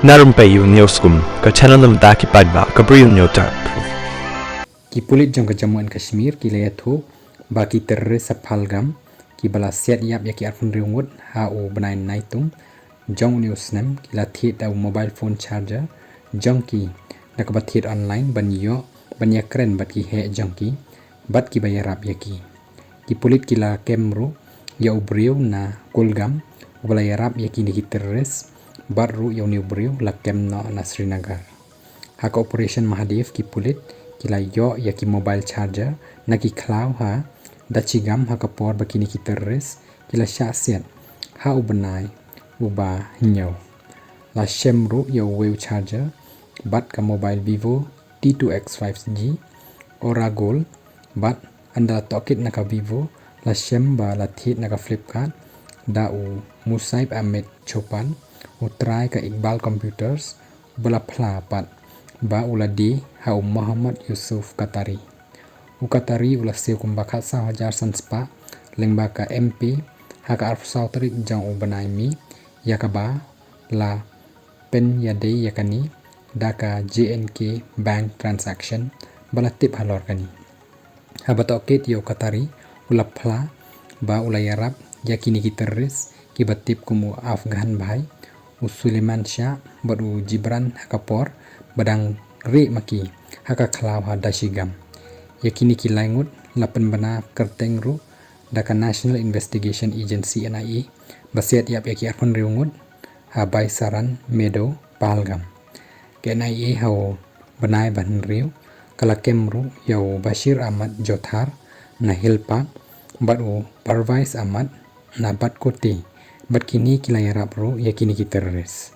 Narum payu neoskum ka channel nam ta ki padba ka briu nyota. Ki pulit jong ke Jammu and Kashmir ki layathu baki teroris saphalgam ki bala siat yap ya ki arfun riungut ha u benai naitum jong news nem ki la thiet au mobile phone charger jong ki nak bathiet online ban yo ban ya kren bat ki he jong ki bat ki bayarap ya ki pulit ki la kemru ya ubriu na kulgam bala yarap ya ki ni teroris baru ya ni ubriu la kemno na Srinagar hak operation Mahadev ki pulit kila yo ya ki mobile charger na ki klau ha dachigam ha kapor bakini ki teroris kila syasiat ha ubenai uba nyau la shemru ya wave charger bat ka mobile Vivo T2X 5G ora gold bat anda tokit na ka Vivo la shem ba la thit na ka Flipkart da u Musaib Ahmed Chopan utrai ka Iqbal Computers bala phla pat ba uladi ha Muhammad Yusuf Qatari u Qatari ula se kumba khatsa hajar sanspa lengba ka MP ha ka arf sautrik jang u banai mi yakaba la pen yade yakani da ka JNK bank transaction bala tip halor kani ha batokit yo Qatari ula phla ba ula yarab yakini ki teroris ki batip kumu Afghan bhai Suleiman Shah baru Gibran Hakapor badang re maki haka khlaw ha dashigam yakini ki langut lapan bana kerteng ru daka National Investigation Agency NIA basiat yap yaki arfan riungut ha bai saran medo palgam ke NIA ha banai ban riu kala kemru yau Bashir Ahmad Jothar na hilpa baru Parvais Ahmad na bat koti bat kini kilayarap ru yakini ki teroris